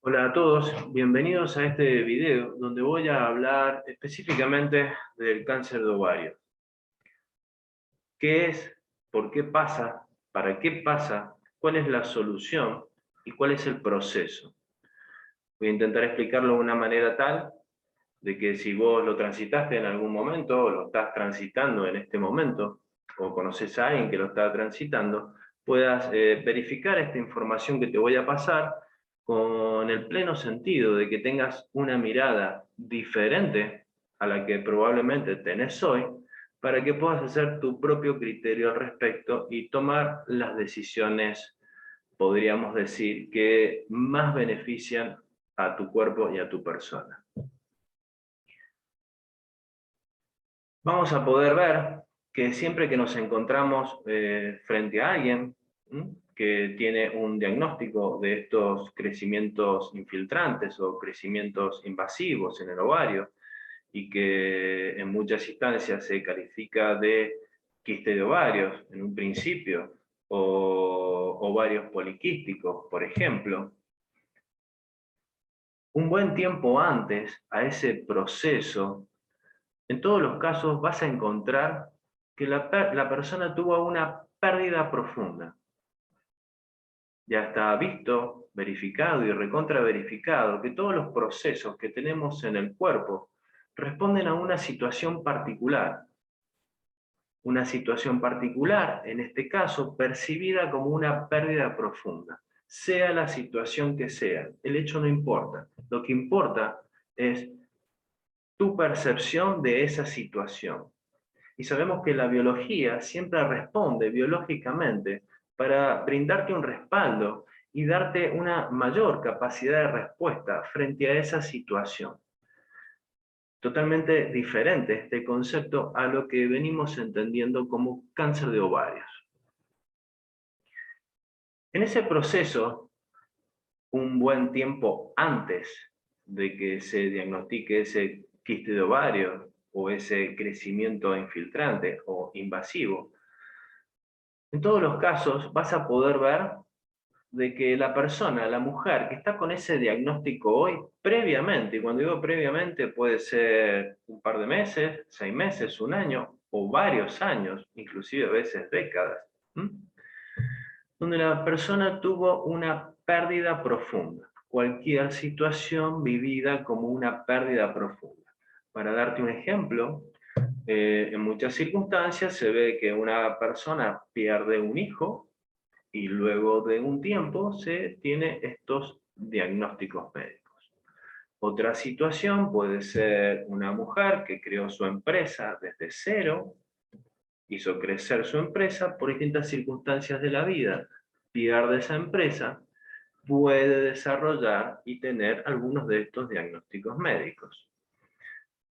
Hola a todos, bienvenidos a este video donde voy a hablar específicamente del cáncer de ovario. ¿Qué es? ¿Por qué pasa? ¿Para qué pasa? ¿Cuál es la solución? ¿Y cuál es el proceso? Voy a intentar explicarlo de una manera tal de que si vos lo transitaste en algún momento o lo estás transitando en este momento o conoces a alguien que lo está transitando, puedas verificar esta información que te voy a pasar con el pleno sentido de que tengas una mirada diferente a la que probablemente tenés hoy, para que puedas hacer tu propio criterio al respecto y tomar las decisiones, podríamos decir, que más benefician a tu cuerpo y a tu persona. Vamos a poder ver que siempre que nos encontramos frente a alguien que tiene un diagnóstico de estos crecimientos infiltrantes o crecimientos invasivos en el ovario, y que en muchas instancias se califica de quiste de ovarios en un principio, o ovarios poliquísticos, por ejemplo, un buen tiempo antes a ese proceso, en todos los casos vas a encontrar que la persona tuvo una pérdida profunda. Ya está visto, verificado y recontra verificado que todos los procesos que tenemos en el cuerpo responden a una situación particular. Una situación particular, en este caso, percibida como una pérdida profunda. Sea la situación que sea, el hecho no importa. Lo que importa es tu percepción de esa situación. Y sabemos que la biología siempre responde biológicamente para brindarte un respaldo y darte una mayor capacidad de respuesta frente a esa situación. Totalmente diferente este concepto a lo que venimos entendiendo como cáncer de ovarios. En ese proceso, un buen tiempo antes de que se diagnostique ese quiste de ovario o ese crecimiento infiltrante o invasivo, en todos los casos vas a poder ver de que la persona, la mujer que está con ese diagnóstico hoy, previamente, y cuando digo previamente puede ser un par de meses, 6 meses, un año o varios años, inclusive a veces décadas, donde la persona tuvo una pérdida profunda, cualquier situación vivida como una pérdida profunda. Para darte un ejemplo, en muchas circunstancias se ve que una persona pierde un hijo y luego de un tiempo se tiene estos diagnósticos médicos. Otra situación puede ser una mujer que creó su empresa desde cero, hizo crecer su empresa por distintas circunstancias de la vida, pierde esa empresa, puede desarrollar y tener algunos de estos diagnósticos médicos.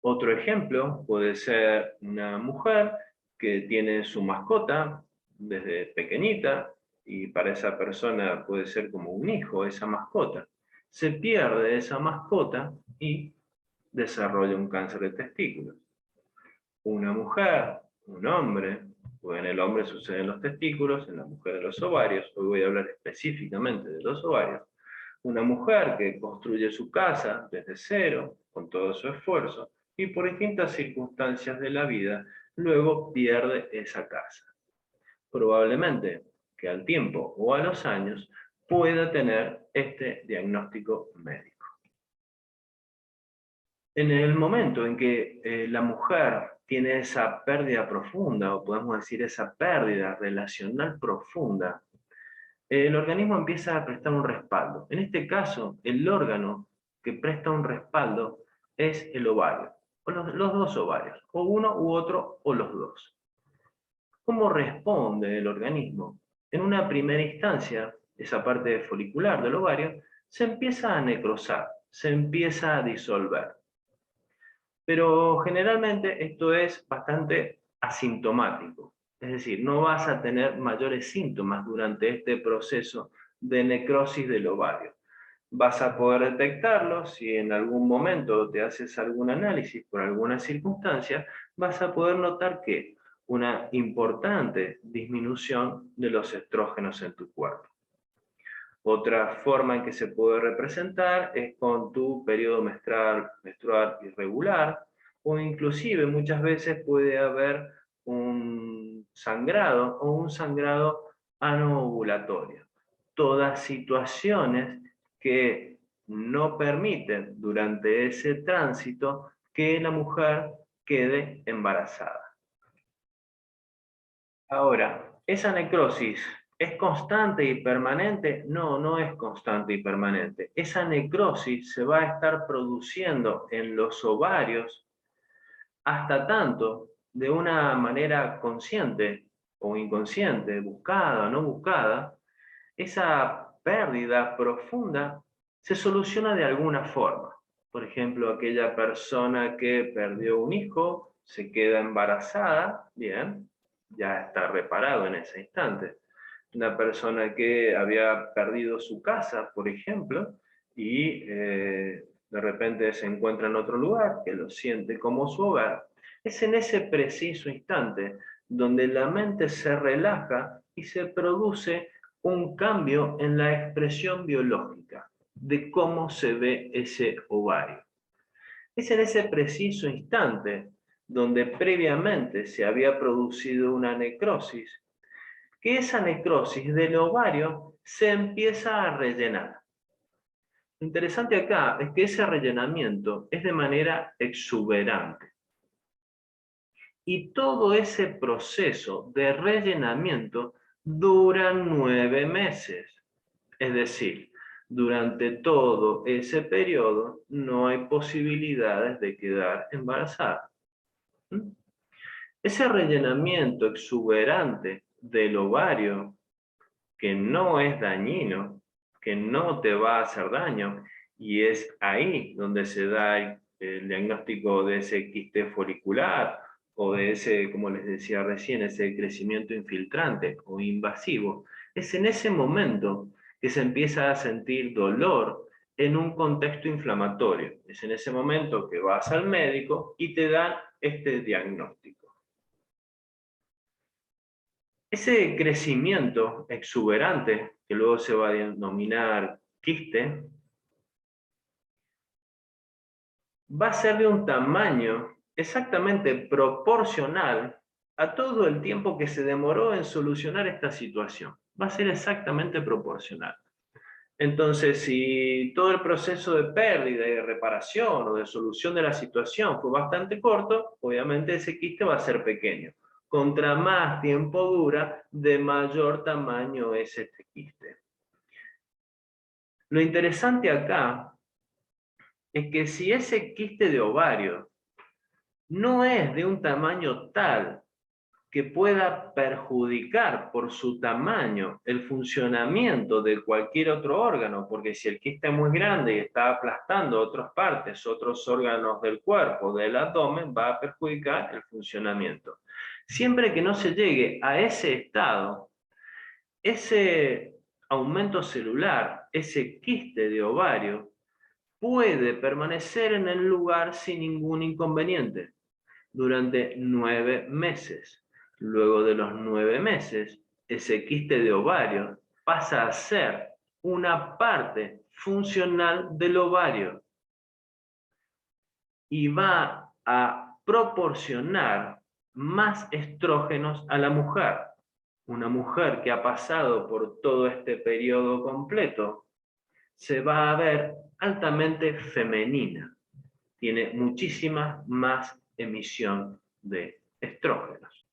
Otro ejemplo puede ser una mujer que tiene su mascota desde pequeñita, y para esa persona puede ser como un hijo esa mascota. Se pierde esa mascota y desarrolla un cáncer de testículos. Una mujer, un hombre, o en el hombre suceden los testículos, en la mujer en los ovarios, hoy voy a hablar específicamente de los ovarios. Una mujer que construye su casa desde cero, con todo su esfuerzo, y por distintas circunstancias de la vida, luego pierde esa casa. Probablemente que al tiempo o a los años pueda tener este diagnóstico médico. En el momento en que la mujer tiene esa pérdida profunda, o podemos decir esa pérdida relacional profunda, el organismo empieza a prestar un respaldo. En este caso, el órgano que presta un respaldo es el ovario, o los dos ovarios, o uno u otro, o los dos. ¿Cómo responde el organismo? En una primera instancia, esa parte folicular del ovario se empieza a necrosar, se empieza a disolver. Pero generalmente esto es bastante asintomático, es decir, no vas a tener mayores síntomas durante este proceso de necrosis del ovario. Vas a poder detectarlo si en algún momento te haces algún análisis por alguna circunstancia, vas a poder notar que una importante disminución de los estrógenos en tu cuerpo. Otra forma en que se puede representar es con tu periodo menstrual irregular, o inclusive muchas veces puede haber un sangrado o un sangrado anovulatorio. Todas situaciones que no permiten durante ese tránsito que la mujer quede embarazada. Ahora, ¿esa necrosis es constante y permanente? No, no es constante y permanente. Esa necrosis se va a estar produciendo en los ovarios hasta tanto, de una manera consciente o inconsciente, buscada o no buscada, esa pérdida profunda se soluciona de alguna forma. Por ejemplo, aquella persona que perdió un hijo, se queda embarazada, bien, ya está reparado en ese instante. Una persona que había perdido su casa, por ejemplo, y de repente se encuentra en otro lugar, que lo siente como su hogar, es en ese preciso instante donde la mente se relaja y se produce un cambio en la expresión biológica de cómo se ve ese ovario. Es en ese preciso instante donde previamente se había producido una necrosis, que esa necrosis del ovario se empieza a rellenar. Lo interesante acá es que ese rellenamiento es de manera exuberante. Y todo ese proceso de rellenamiento dura 9 meses. Es decir, durante todo ese periodo no hay posibilidades de quedar embarazada. ¿Mm? Ese rellenamiento exuberante del ovario, que no es dañino, que no te va a hacer daño, y es ahí donde se da el diagnóstico de ese quiste folicular o de ese, como les decía recién, ese crecimiento infiltrante o invasivo. Es en ese momento que se empieza a sentir dolor en un contexto inflamatorio. Es en ese momento que vas al médico y te dan este diagnóstico. Ese crecimiento exuberante, que luego se va a denominar quiste, va a ser de un tamaño exactamente proporcional a todo el tiempo que se demoró en solucionar esta situación. Va a ser exactamente proporcional. Entonces, si todo el proceso de pérdida y de reparación o de solución de la situación fue bastante corto, obviamente ese quiste va a ser pequeño. Contra más tiempo dura, de mayor tamaño es este quiste. Lo interesante acá es que si ese quiste de ovario no es de un tamaño tal que pueda perjudicar por su tamaño el funcionamiento de cualquier otro órgano, porque si el quiste es muy grande y está aplastando otras partes, otros órganos del cuerpo, del abdomen, va a perjudicar el funcionamiento. Siempre que no se llegue a ese estado, ese aumento celular, ese quiste de ovario, puede permanecer en el lugar sin ningún inconveniente durante 9 meses. Luego de los 9 meses, ese quiste de ovario pasa a ser una parte funcional del ovario y va a proporcionar más estrógenos a la mujer. Una mujer que ha pasado por todo este periodo completo se va a ver altamente femenina. Tiene muchísima más emisión de estrógenos.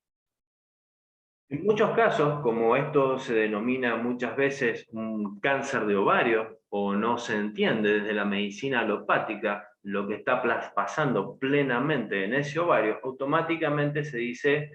En muchos casos, como esto se denomina muchas veces un cáncer de ovario, o no se entiende desde la medicina alopática lo que está pasando plenamente en ese ovario, automáticamente se dice,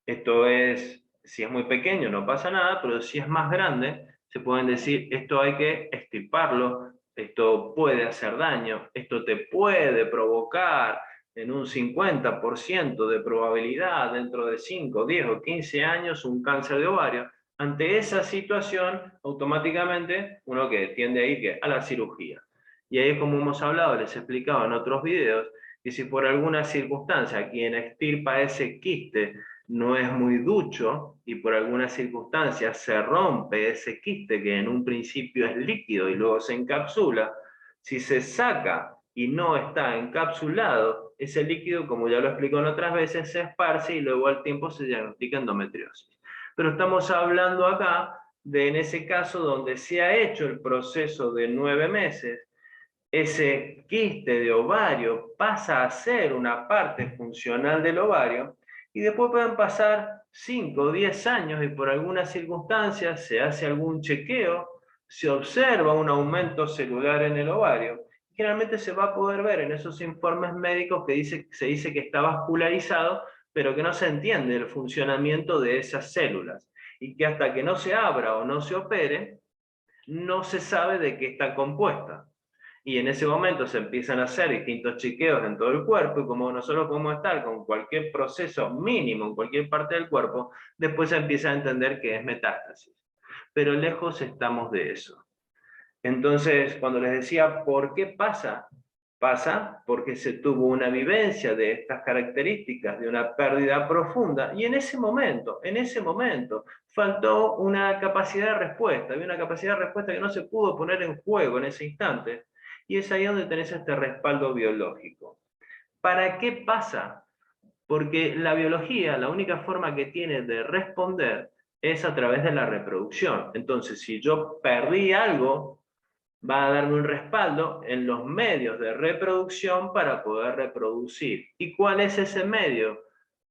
esto es, si es muy pequeño no pasa nada, pero si es más grande, se pueden decir, esto hay que extirparlo, esto puede hacer daño, esto te puede provocar en un 50% de probabilidad dentro de 5, 10 o 15 años un cáncer de ovario. Ante esa situación, automáticamente uno que tiende a ir a la cirugía. Y ahí, como hemos hablado, les he explicado en otros videos, que si por alguna circunstancia quien extirpa ese quiste no es muy ducho y por alguna circunstancia se rompe ese quiste que en un principio es líquido y luego se encapsula, si se saca y no está encapsulado, ese líquido, como ya lo explico en otras veces, se esparce y luego al tiempo se diagnostica endometriosis. Pero estamos hablando acá de en ese caso donde se ha hecho el proceso de 9 meses, ese quiste de ovario pasa a ser una parte funcional del ovario y después pueden pasar 5 o 10 años y por algunas circunstancias se hace algún chequeo, se observa un aumento celular en el ovario. Generalmente se va a poder ver en esos informes médicos que se dice que está vascularizado, pero que no se entiende el funcionamiento de esas células y que hasta que no se abra o no se opere, no se sabe de qué está compuesta. Y en ese momento se empiezan a hacer distintos chequeos en todo el cuerpo, y como nosotros podemos estar con cualquier proceso mínimo en cualquier parte del cuerpo, después se empieza a entender que es metástasis. Pero lejos estamos de eso. Entonces, cuando les decía, ¿por qué pasa? Pasa porque se tuvo una vivencia de estas características, de una pérdida profunda, y en ese momento, faltó una capacidad de respuesta, había una capacidad de respuesta que no se pudo poner en juego en ese instante, y es ahí donde tenés este respaldo biológico. ¿Para qué pasa? Porque la biología, la única forma que tiene de responder es a través de la reproducción. Entonces, si yo perdí algo, va a darme un respaldo en los medios de reproducción para poder reproducir. ¿Y cuál es ese medio?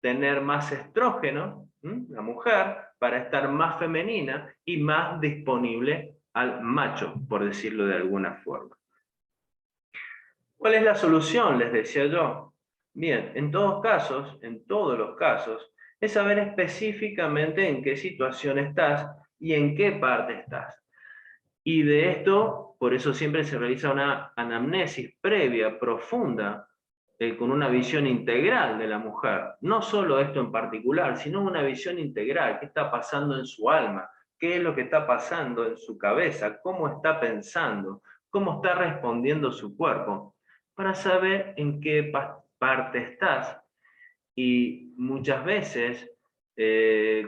Tener más estrógeno, la mujer, para estar más femenina y más disponible al macho, por decirlo de alguna forma. ¿Cuál es la solución? Les decía yo. Bien, en todos los casos, es saber específicamente en qué situación estás y en qué parte estás. Y de esto, por eso siempre se realiza una anamnesis previa, profunda, con una visión integral de la mujer. No solo esto en particular, sino una visión integral. ¿Qué está pasando en su alma? ¿Qué es lo que está pasando en su cabeza? ¿Cómo está pensando? ¿Cómo está respondiendo su cuerpo? Para saber en qué parte estás. Y muchas veces,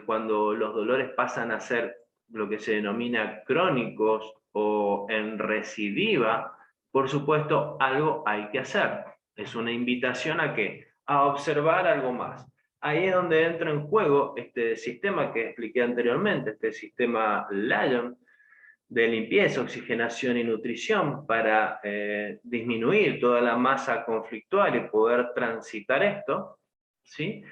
cuando los dolores pasan a ser lo que se denomina crónicos o en recidiva, por supuesto, algo hay que hacer. Es una invitación a qué? A observar algo más. Ahí es donde entra en juego este sistema que expliqué anteriormente, este sistema Lion, de limpieza, oxigenación y nutrición para disminuir toda la masa conflictual y poder transitar esto, ¿sí?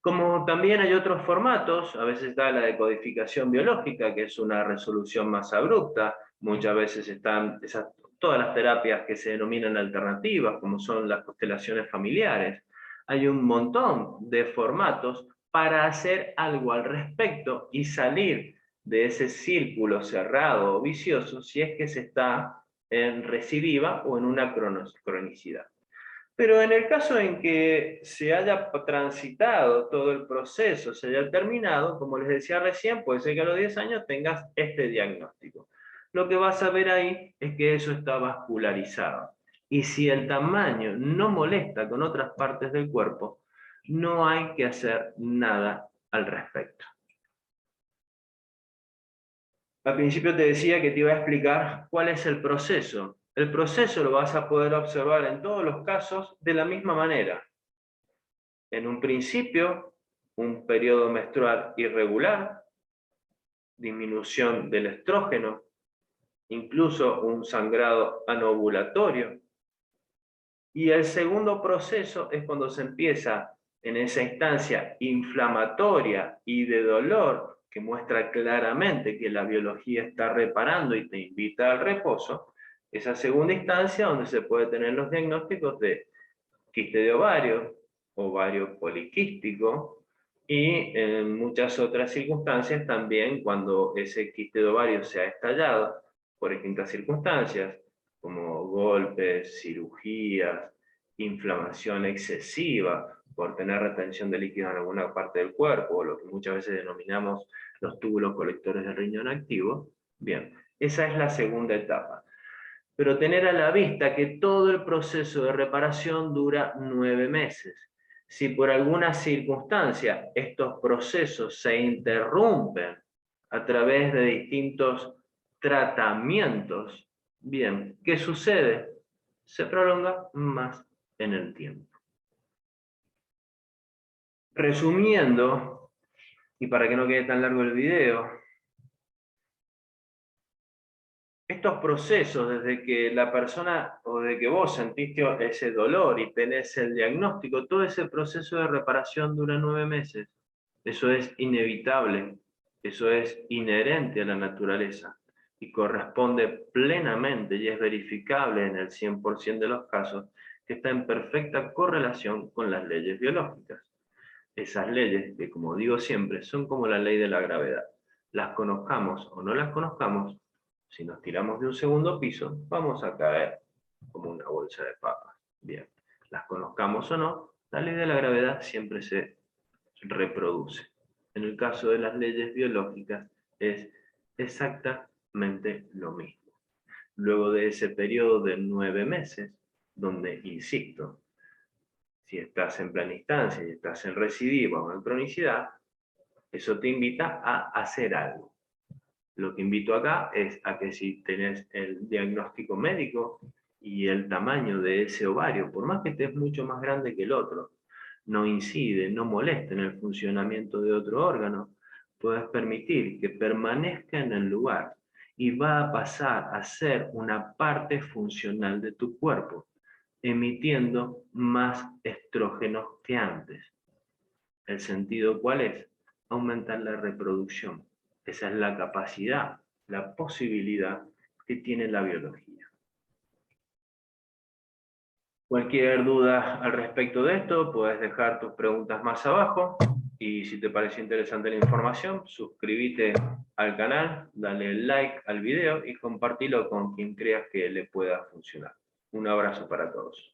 Como también hay otros formatos, a veces está la decodificación biológica, que es una resolución más abrupta, muchas veces están todas las terapias que se denominan alternativas, como son las constelaciones familiares. Hay un montón de formatos para hacer algo al respecto y salir de ese círculo cerrado o vicioso si es que se está en recidiva o en una cronicidad. Pero en el caso en que se haya transitado todo el proceso, se haya terminado, como les decía recién, puede ser que a los 10 años tengas este diagnóstico. Lo que vas a ver ahí es que eso está vascularizado. Y si el tamaño no molesta con otras partes del cuerpo, no hay que hacer nada al respecto. Al principio te decía que te iba a explicar cuál es el proceso. El proceso lo vas a poder observar en todos los casos de la misma manera. En un principio, un periodo menstrual irregular, disminución del estrógeno, incluso un sangrado anovulatorio. Y el segundo proceso es cuando se empieza en esa instancia inflamatoria y de dolor, que muestra claramente que la biología está reparando y te invita al reposo, esa segunda instancia donde se puede tener los diagnósticos de quiste de ovario, ovario poliquístico, y en muchas otras circunstancias también cuando ese quiste de ovario se ha estallado por distintas circunstancias, como golpes, cirugías, inflamación excesiva por tener retención de líquido en alguna parte del cuerpo, o lo que muchas veces denominamos los túbulos colectores de riñón activo. Bien, esa es la segunda etapa. Pero tener a la vista que todo el proceso de reparación dura 9 meses. Si por alguna circunstancia estos procesos se interrumpen a través de distintos tratamientos, bien, ¿qué sucede? Se prolonga más en el tiempo. Resumiendo, y para que no quede tan largo el video, estos procesos, desde que la persona o de que vos sentiste ese dolor y tenés el diagnóstico, todo ese proceso de reparación dura 9 meses. Eso es inevitable, eso es inherente a la naturaleza y corresponde plenamente y es verificable en el 100% de los casos que está en perfecta correlación con las leyes biológicas. Esas leyes que, como digo siempre, son como la ley de la gravedad. Las conozcamos o no las conozcamos, si nos tiramos de un segundo piso, vamos a caer como una bolsa de papas. Bien, las conozcamos o no, la ley de la gravedad siempre se reproduce. En el caso de las leyes biológicas es exactamente lo mismo. Luego de ese periodo de 9 meses, donde, insisto, si estás en plena instancia y estás en recidiva o en cronicidad, eso te invita a hacer algo. Lo que invito acá es a que si tenés el diagnóstico médico y el tamaño de ese ovario, por más que estés mucho más grande que el otro, no incide, no molesta en el funcionamiento de otro órgano, puedes permitir que permanezca en el lugar y va a pasar a ser una parte funcional de tu cuerpo, emitiendo más estrógenos que antes. ¿El sentido cuál es? Aumentar la reproducción. Esa es la capacidad, la posibilidad que tiene la biología. Cualquier duda al respecto de esto, puedes dejar tus preguntas más abajo. Y si te parece interesante la información, suscríbete al canal, dale like al video y compartilo con quien creas que le pueda funcionar. Un abrazo para todos.